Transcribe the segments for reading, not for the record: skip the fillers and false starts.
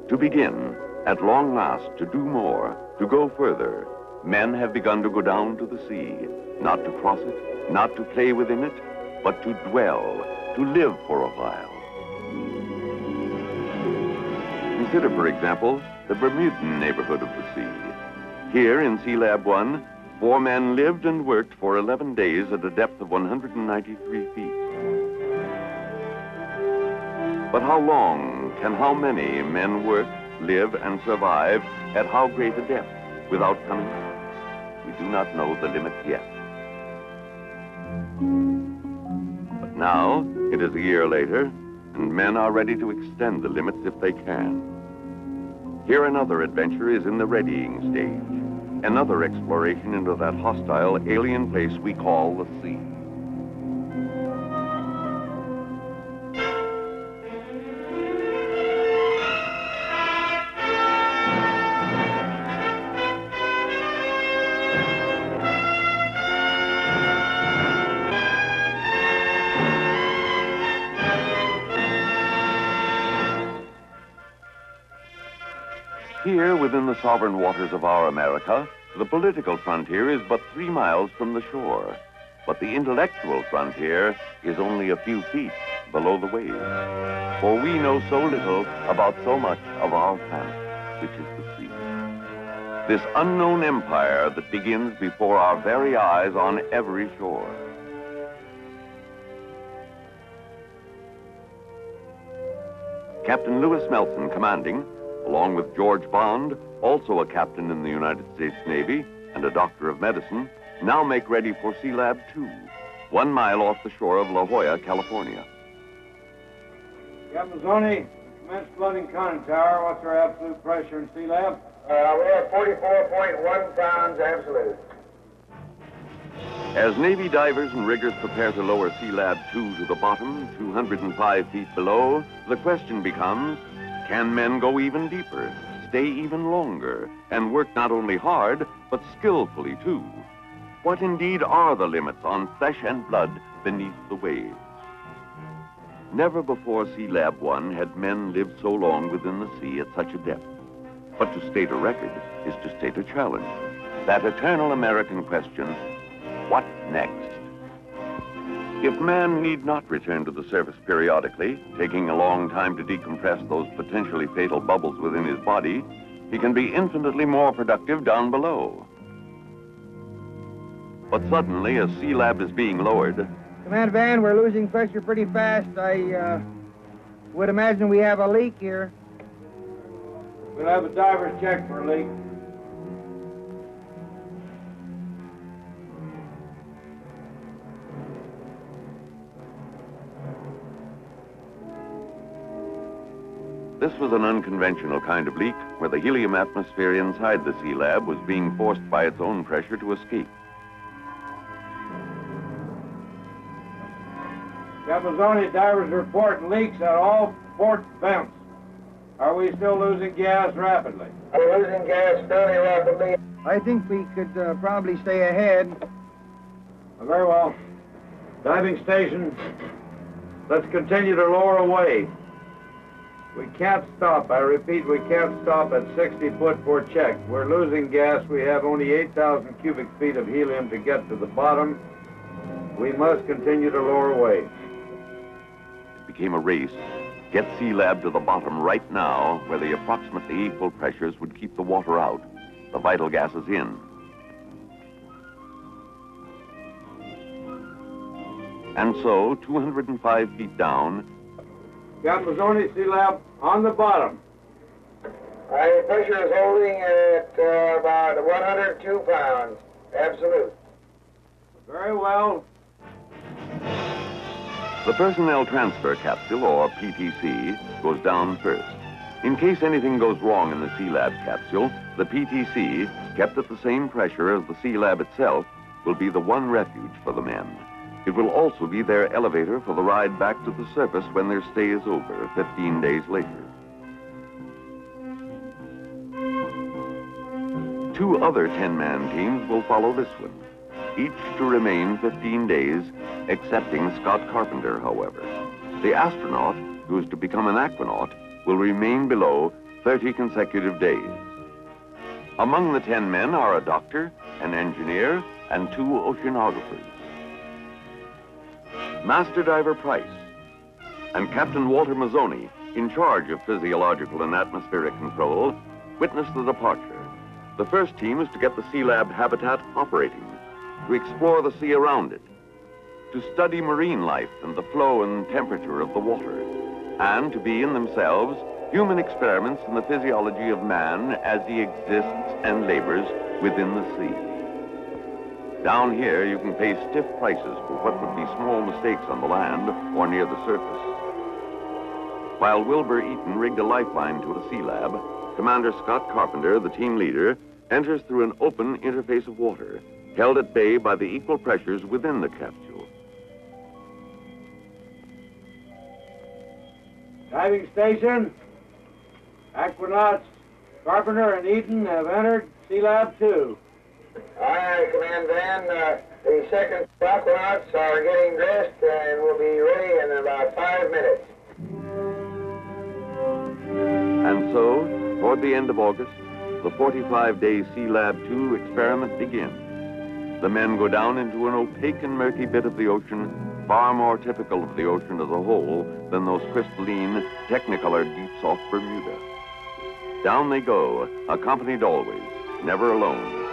To begin, at long last, to do more, to go further, men have begun to go down to the sea, not to cross it, not to play within it, but to dwell, to live for a while. Consider, for example, the Bermudan neighborhood of the sea. Here in Sea Lab 1, 4 men lived and worked for 11 days at a depth of 193 feet. But how long can how many men work, live, and survive at how great a depth without coming up? We do not know the limit yet. But now, it is a year later, and men are ready to extend the limits if they can. Here another adventure is in the readying stage, another exploration into that hostile alien place we call the sea. Here, within the sovereign waters of our America, the political frontier is but 3 miles from the shore. But the intellectual frontier is only a few feet below the waves. For we know so little about so much of our planet, which is the sea. This unknown empire that begins before our very eyes on every shore. Captain Lewis Melson, commanding, along with George Bond, also a captain in the United States Navy and a doctor of medicine, now make ready for Sea Lab 2, 1 mile off the shore of La Jolla, California. Captain Zoni, commence flooding conning tower. What's our absolute pressure in Sea Lab? We have 44.1 pounds absolute. As Navy divers and riggers prepare to lower Sea Lab 2 to the bottom, 205 feet below, the question becomes, can men go even deeper, stay even longer, and work not only hard, but skillfully too? What indeed are the limits on flesh and blood beneath the waves? Never before Sea Lab 1 had men lived so long within the sea at such a depth. But to state a record is to state a challenge. That eternal American question, what next? If man need not return to the surface periodically, taking a long time to decompress those potentially fatal bubbles within his body, he can be infinitely more productive down below. But suddenly, as Sea Lab is being lowered... Command Van, we're losing pressure pretty fast. I would imagine we have a leak here. We'll have a diver's check for a leak. This was an unconventional kind of leak where the helium atmosphere inside the Sea Lab was being forced by its own pressure to escape. Capizoni, divers report leaks at all port vents. Are we still losing gas rapidly? We're losing gas fairly rapidly. I think we could probably stay ahead. Very well. Diving station, let's continue to lower away. We can't stop. I repeat, we can't stop at 60 foot for check. We're losing gas. We have only 8,000 cubic feet of helium to get to the bottom. We must continue to lower away. It became a race. Get Sea Lab to the bottom right now, where the approximately equal pressures would keep the water out, the vital gases in. And so, 205 feet down, Captain Mazzoni, Sea Lab on the bottom. The pressure is holding at about 102 pounds, absolute. Very well. The personnel transfer capsule, or PTC, goes down first. In case anything goes wrong in the Sea Lab capsule, the PTC, kept at the same pressure as the Sea Lab itself, will be the one refuge for the men. It will also be their elevator for the ride back to the surface when their stay is over, 15 days later. 2 other 10-man teams will follow this one, each to remain 15 days, excepting Scott Carpenter, however. The astronaut, who is to become an aquanaut, will remain below 30 consecutive days. Among the 10 men are a doctor, an engineer, and 2 oceanographers. Master Diver Price and Captain Walter Mazzoni, in charge of physiological and atmospheric control, witness the departure. The first team is to get the Sea-Lab habitat operating, to explore the sea around it, to study marine life and the flow and temperature of the water, and to be in themselves human experiments in the physiology of man as he exists and labors within the sea. Down here, you can pay stiff prices for what would be small mistakes on the land or near the surface. While Wilbur Eaton rigged a lifeline to a Sea-Lab, Commander Scott Carpenter, the team leader, enters through an open interface of water, held at bay by the equal pressures within the capsule. Diving station. Aquanauts Carpenter and Eaton have entered Sea-Lab 2. Aye, Command Van. The second aquanauts are getting dressed and will be ready in about 5 minutes. And so, toward the end of August, the 45-day Sea-Lab 2 experiment begins. The men go down into an opaque and murky bit of the ocean, far more typical of the ocean as a whole than those crystalline, technicolored deeps off Bermuda. Down they go, accompanied always, never alone.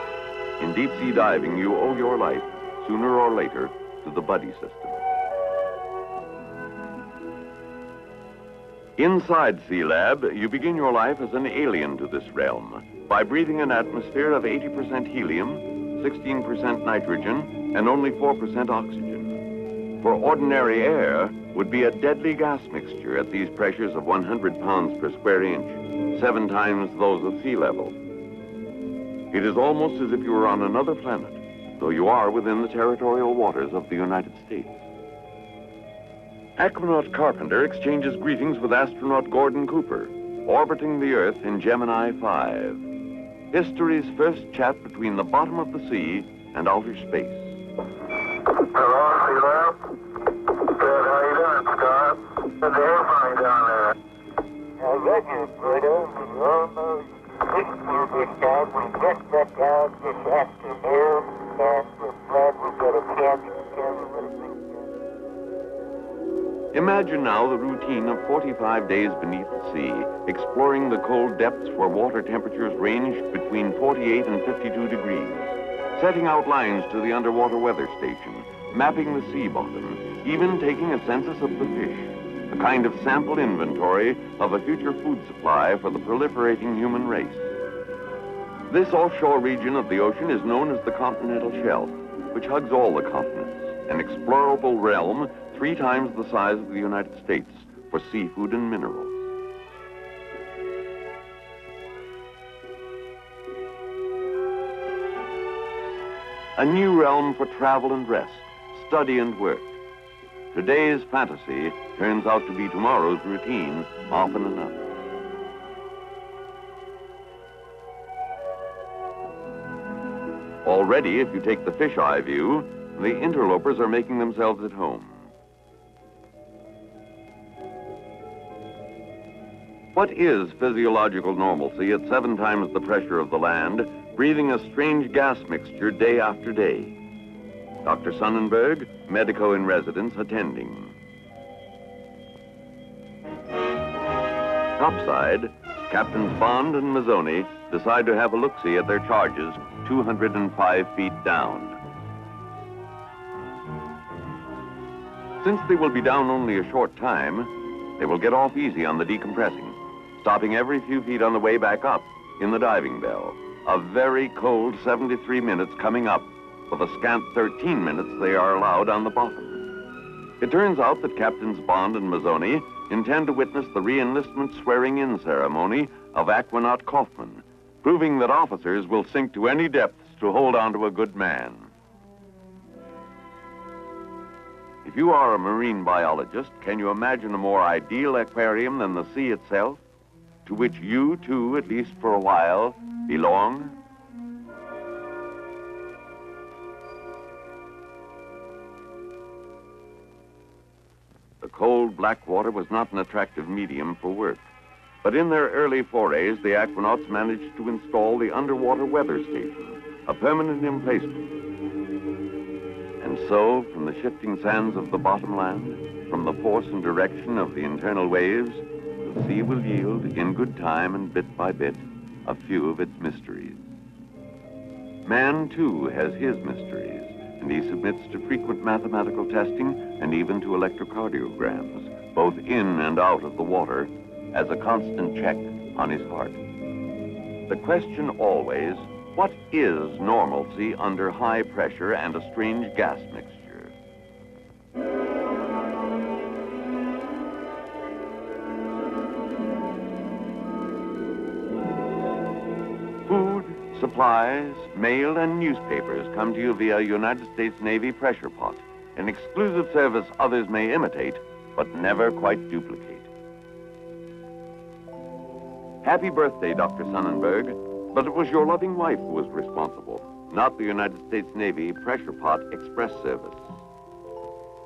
In deep-sea diving, you owe your life, sooner or later, to the buddy system. Inside Sea-Lab, you begin your life as an alien to this realm by breathing an atmosphere of 80% helium, 16% nitrogen, and only 4% oxygen. For ordinary air would be a deadly gas mixture at these pressures of 100 pounds per square inch, 7 times those of sea level. It is almost as if you were on another planet, though you are within the territorial waters of the United States. Aquanaut Carpenter exchanges greetings with astronaut Gordon Cooper, orbiting the Earth in Gemini 5. History's first chat between the bottom of the sea and outer space. Hello, Sea-Lab. Good, how you doing, Scott? Good to hear from you down there. I got you, Pluto. Almost 6 years ago, we just got down this afternoon, and we're glad we got a chance to tell you what it means. Imagine now the routine of 45 days beneath the sea, exploring the cold depths where water temperatures range between 48 and 52 degrees, setting out lines to the underwater weather station, mapping the sea bottom, even taking a census of the fish, a kind of sample inventory of a future food supply for the proliferating human race. This offshore region of the ocean is known as the continental shelf, which hugs all the continents, an explorable realm 3 times the size of the United States for seafood and minerals. A new realm for travel and rest, study and work. Today's fantasy turns out to be tomorrow's routine often enough. Already, if you take the fisheye view, the interlopers are making themselves at home. What is physiological normalcy at 7 times the pressure of the land, breathing a strange gas mixture day after day? Dr. Sonnenberg, medico in residence, attending. Topside, Captains Bond and Mazzoni decide to have a look-see at their charges 205 feet down. Since they will be down only a short time, they will get off easy on the decompressing, stopping every few feet on the way back up in the diving bell. A very cold 73 minutes coming up for the scant 13 minutes they are allowed on the bottom. It turns out that Captains Bond and Mazzoni intend to witness the re-enlistment swearing-in ceremony of Aquanaut Kaufman, proving that officers will sink to any depths to hold on to a good man. If you are a marine biologist, can you imagine a more ideal aquarium than the sea itself, to which you, too, at least for a while, belong? The cold black water was not an attractive medium for work. But in their early forays, the aquanauts managed to install the underwater weather station, a permanent emplacement. And so, from the shifting sands of the bottomland, from the force and direction of the internal waves, the sea will yield, in good time and bit by bit, a few of its mysteries. Man, too, has his mysteries, and he submits to frequent mathematical testing and even to electrocardiograms, both in and out of the water, as a constant check on his heart. The question always, what is normalcy under high pressure and a strange gas mixture? Food, supplies, mail, and newspapers come to you via United States Navy pressure pot, an exclusive service others may imitate, but never quite duplicate. Happy birthday, Dr. Sonnenberg, but it was your loving wife who was responsible, not the United States Navy pressure pot express service.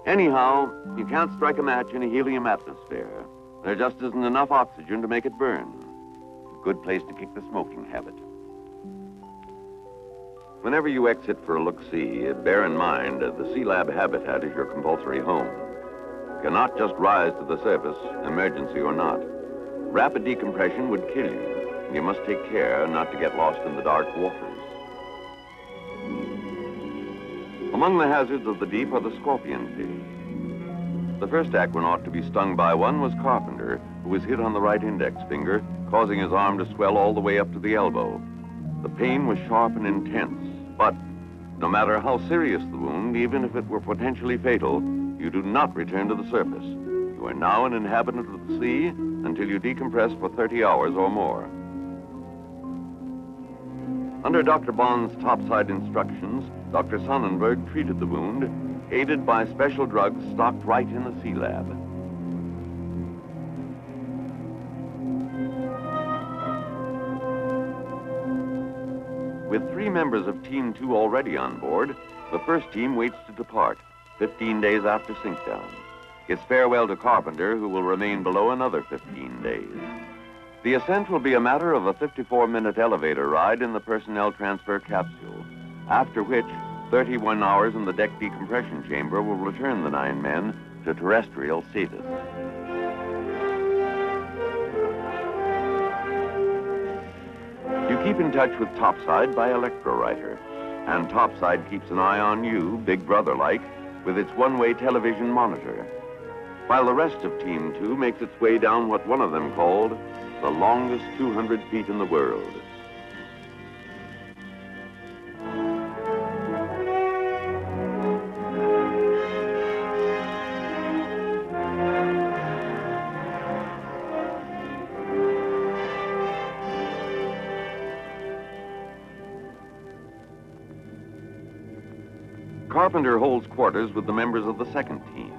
Anyhow, you can't strike a match in a helium atmosphere. There just isn't enough oxygen to make it burn. A good place to kick the smoking habit. Whenever you exit for a look-see, bear in mind the Sea Lab habitat is your compulsory home. You cannot just rise to the surface, emergency or not. Rapid decompression would kill you. You must take care not to get lost in the dark waters. Among the hazards of the deep are the scorpion fish. The first aquanaut to be stung by one was Carpenter, who was hit on the right index finger, causing his arm to swell all the way up to the elbow. The pain was sharp and intense, but no matter how serious the wound, even if it were potentially fatal, you do not return to the surface. You are now an inhabitant of the sea until you decompress for 30 hours or more. Under Dr. Bond's topside instructions, Dr. Sonnenberg treated the wound, aided by special drugs stocked right in the Sea Lab. With 3 members of Team 2 already on board, the first team waits to depart, 15 days after sinkdown. It's farewell to Carpenter, who will remain below another 15 days. The ascent will be a matter of a 54-minute elevator ride in the personnel transfer capsule, after which 31 hours in the deck decompression chamber will return the 9 men to terrestrial status. You keep in touch with Topside by electrowriter, and Topside keeps an eye on you, Big Brother-like, with its one-way television monitor, while the rest of Team 2 makes its way down what one of them called the longest 200 feet in the world. Carpenter holds quarters with the members of the second team.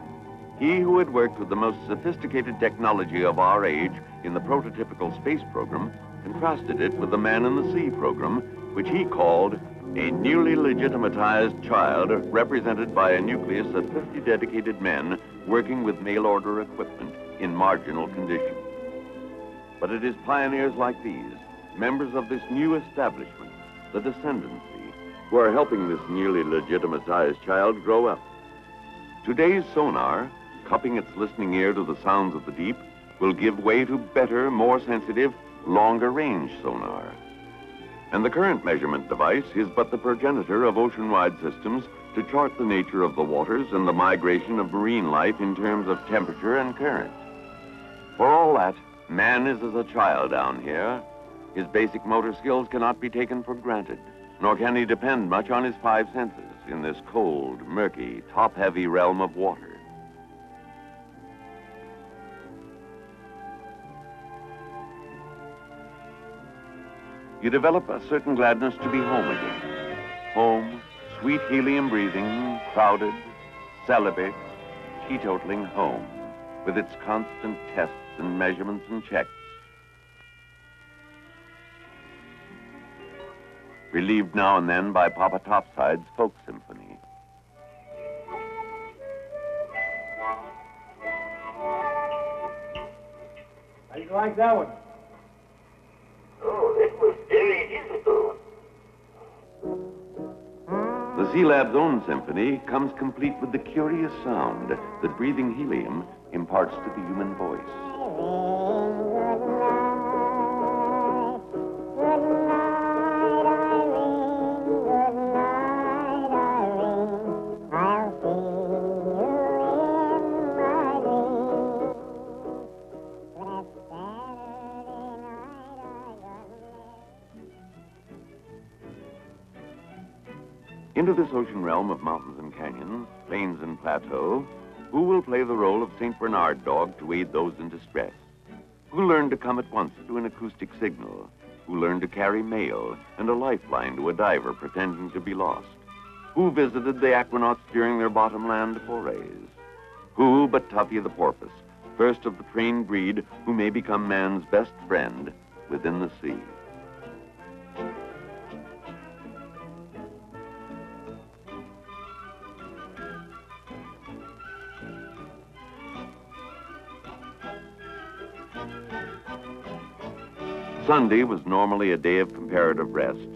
He who had worked with the most sophisticated technology of our age in the prototypical space program contrasted it with the Man in the Sea program, which he called a newly legitimatized child represented by a nucleus of 50 dedicated men working with mail-order equipment in marginal conditions. But it is pioneers like these, members of this new establishment, the Descendancy, who are helping this newly legitimatized child grow up. Today's sonar, cupping its listening ear to the sounds of the deep, will give way to better, more sensitive, longer-range sonar. And the current measurement device is but the progenitor of ocean-wide systems to chart the nature of the waters and the migration of marine life in terms of temperature and current. For all that, man is as a child down here. His basic motor skills cannot be taken for granted, nor can he depend much on his 5 senses in this cold, murky, top-heavy realm of water. You develop a certain gladness to be home again. Home, sweet helium breathing, crowded, celibate, teetotaling home, with its constant tests and measurements and checks. Relieved now and then by Papa Topside's folk symphony. How do you like that one? Oh, it was very difficult. The Sea Lab's own symphony comes complete with the curious sound that breathing helium imparts to the human voice. Into this ocean realm of mountains and canyons, plains and plateaux, who will play the role of St. Bernard dog to aid those in distress? Who learned to come at once to an acoustic signal? Who learned to carry mail and a lifeline to a diver pretending to be lost? Who visited the aquanauts during their bottomland forays? Who but Tuffy the porpoise, first of the trained breed who may become man's best friend within the sea? Sunday was normally a day of comparative rest,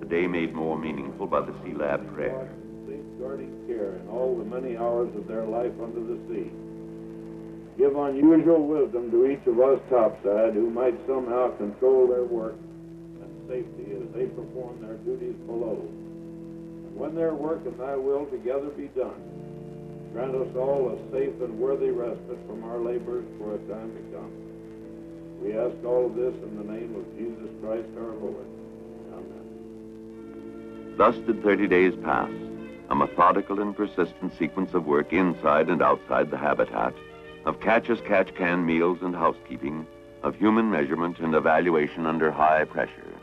a day made more meaningful by the Sea Lab prayer. Safeguarding care in all the many hours of their life under the sea. Give unusual wisdom to each of us topside who might somehow control their work and safety as they perform their duties below. And when their work and thy will together be done, grant us all a safe and worthy respite from our labors for a time to come. We ask all of this in the name of Jesus Christ our Lord. Amen. Thus did 30 days pass, a methodical and persistent sequence of work inside and outside the habitat, of catch-as-catch-can meals and housekeeping, of human measurement and evaluation under high pressure.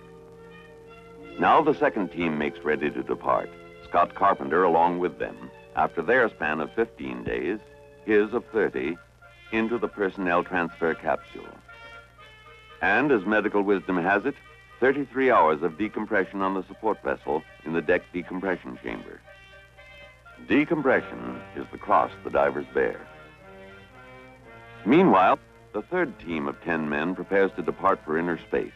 Now the second team makes ready to depart, Scott Carpenter along with them, after their span of 15 days, his of 30, into the personnel transfer capsule. And as medical wisdom has it, 33 hours of decompression on the support vessel in the deck decompression chamber. Decompression is the cross the divers bear. Meanwhile, the third team of 10 men prepares to depart for inner space.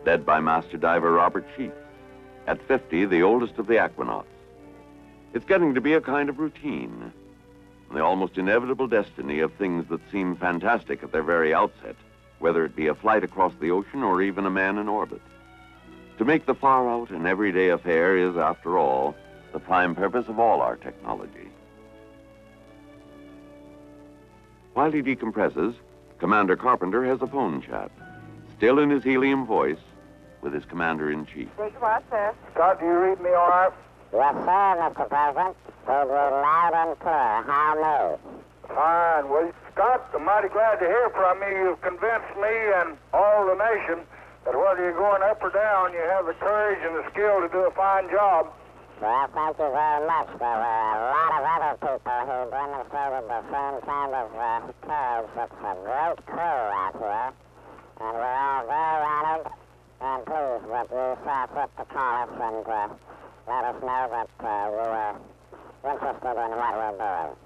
Led by Master Diver Robert Sheets, at 50, the oldest of the aquanauts. It's getting to be a kind of routine, the almost inevitable destiny of things that seem fantastic at their very outset, whether it be a flight across the ocean or even a man in orbit. To make the far out and everyday affair is, after all, the prime purpose of all our technology. While he decompresses, Commander Carpenter has a phone chat, still in his helium voice, with his commander-in-chief. Scott, do you read me all right? Yes, sir, Mr. President. Read you loud and clear. How news? Fine. Well, Scott, I'm mighty glad to hear from you. You've convinced me and all the nation that whether you're going up or down, you have the courage and the skill to do a fine job. Well, thank you very much. There were a lot of other people who demonstrated the same kind of courage. It's a great crew out here, and we're all very honored and pleased that you saw fit to call us and let us know that you were interested in what we're doing.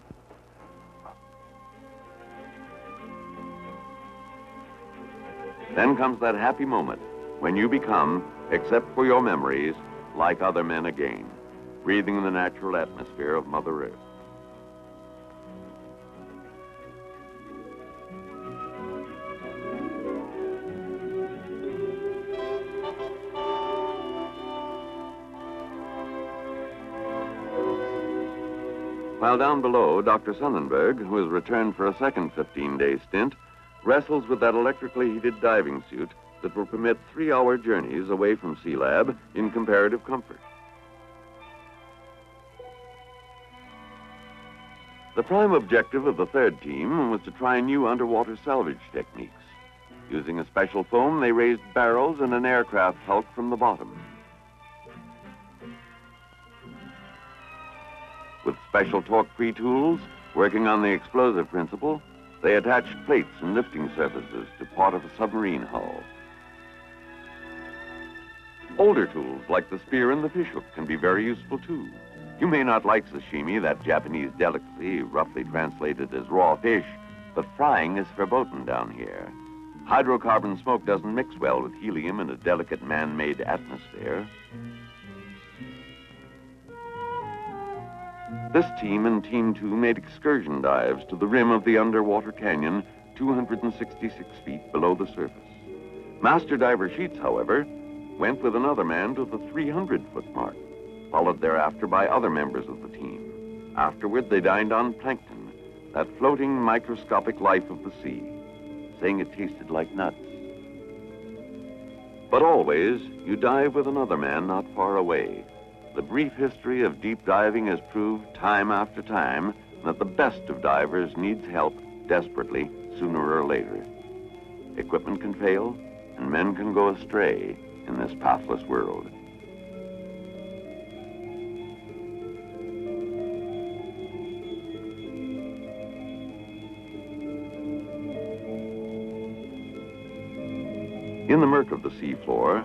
Then comes that happy moment when you become, except for your memories, like other men again, breathing in the natural atmosphere of Mother Earth. While down below, Dr. Sonnenberg, who has returned for a second 15-day stint, wrestles with that electrically heated diving suit that will permit 3-hour journeys away from Sea Lab in comparative comfort. The prime objective of the third team was to try new underwater salvage techniques. Using a special foam, they raised barrels and an aircraft hulk from the bottom. With special torque-free tools, working on the explosive principle, they attached plates and lifting surfaces to part of a submarine hull. Older tools like the spear and the fishhook can be very useful too. You may not like sashimi, that Japanese delicacy roughly translated as raw fish, but frying is verboten down here. Hydrocarbon smoke doesn't mix well with helium in a delicate man-made atmosphere. This team and Team 2 made excursion dives to the rim of the underwater canyon 266 feet below the surface. Master diver Sheets, however, went with another man to the 300-foot mark, followed thereafter by other members of the team. Afterward, they dined on plankton, that floating microscopic life of the sea, saying it tasted like nuts. But always, you dive with another man not far away. The brief history of deep diving has proved time after time that the best of divers needs help desperately sooner or later. Equipment can fail, and men can go astray in this pathless world. In the murk of the seafloor,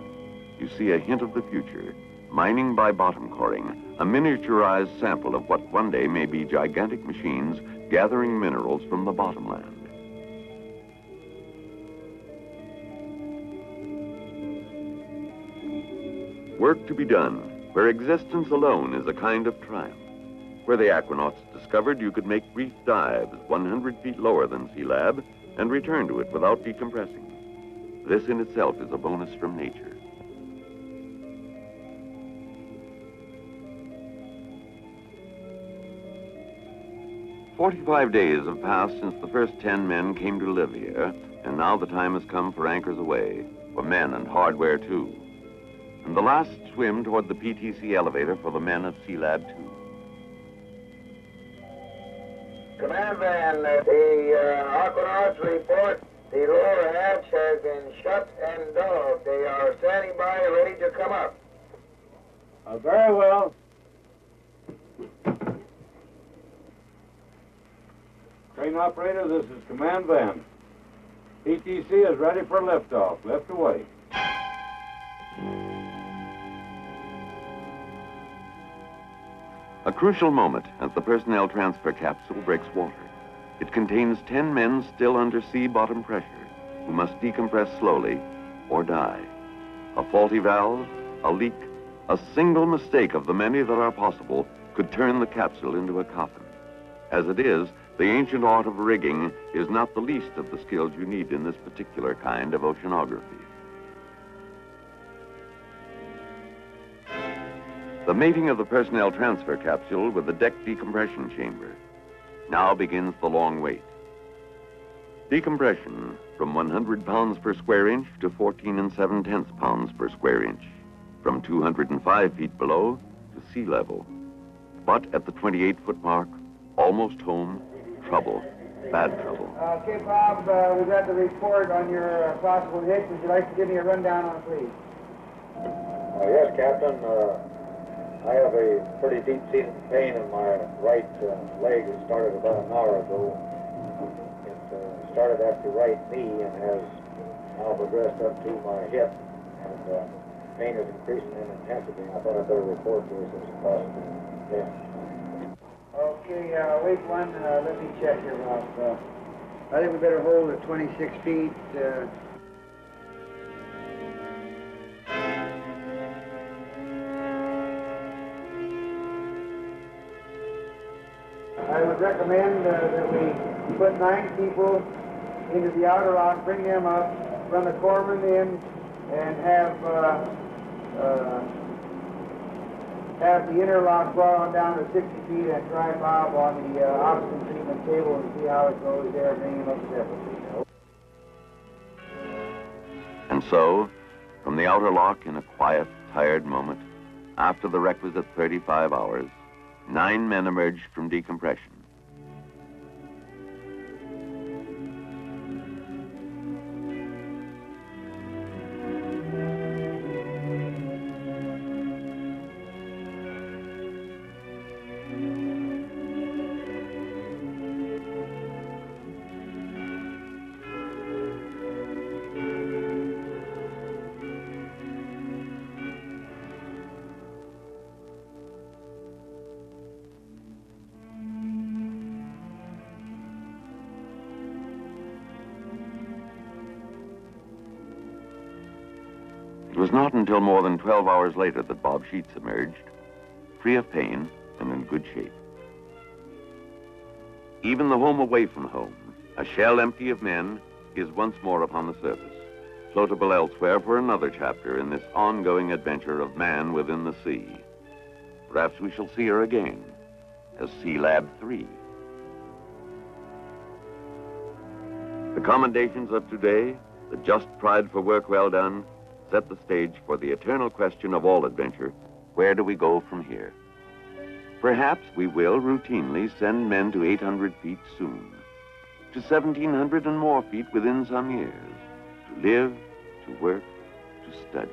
you see a hint of the future. Mining by bottom coring, a miniaturized sample of what one day may be gigantic machines gathering minerals from the bottomland. Work to be done, where existence alone is a kind of triumph. Where the aquanauts discovered you could make brief dives 100 feet lower than sea lab and return to it without decompressing. This in itself is a bonus from nature. "45 days have passed since the first 10 men came to live here, and now the time has come for anchors away, for men and hardware too. And the last swim toward the PTC elevator for the men of Sea Lab 2. Command van, the Aquanauts report the lower hatch has been shut and dogged. They are standing by, ready to come up. Very well. Train operator, this is command van. PTC is ready for liftoff. Lift away. A crucial moment as the personnel transfer capsule breaks water. It contains 10 men still under sea bottom pressure who must decompress slowly or die. A faulty valve, a leak, a single mistake of the many that are possible could turn the capsule into a coffin. As it is, the ancient art of rigging is not the least of the skills you need in this particular kind of oceanography. The mating of the personnel transfer capsule with the deck decompression chamber. Now begins the long wait. Decompression from 100 pounds per square inch to 14 7/10 pounds per square inch. From 205 feet below to sea level. But at the 28-foot mark, almost home, trouble, bad trouble. Okay, Bob, we got the report on your possible hit. Would you like to give me a rundown on it, please? Yes, Captain. I have a pretty deep-seated pain in my right leg. It started about an hour ago. It started at the right knee and has now progressed up to my hip. And pain is increasing in intensity. I thought I'd better report to us as possible. Yeah. Okay, wait one. Let me check here, Bob. I think we better hold at 26 feet. I would recommend that we put 9 people into the outer lock, bring them up, run the corpsman in, and have the inner lock brought on down to 60 feet and try Bob on the oxygen treatment table and see how it goes there, bring him up separately. And so, from the outer lock in a quiet, tired moment, after the requisite 35 hours, 9 men emerged from decompression. It was not until more than 12 hours later that Bob Sheets emerged, free of pain and in good shape. Even the home away from home, a shell empty of men, is once more upon the surface, floatable elsewhere for another chapter in this ongoing adventure of man within the sea. Perhaps we shall see her again as Sea Lab 3. The commendations of today, the just pride for work well done, set the stage for the eternal question of all adventure: where do we go from here? Perhaps we will routinely send men to 800 feet soon, to 1,700 and more feet within some years, to live, to work, to study.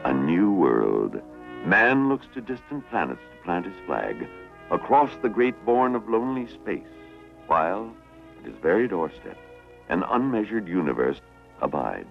A new world. Man looks to distant planets to plant his flag across the great bourne of lonely space, while at his very doorstep, an unmeasured universe abides.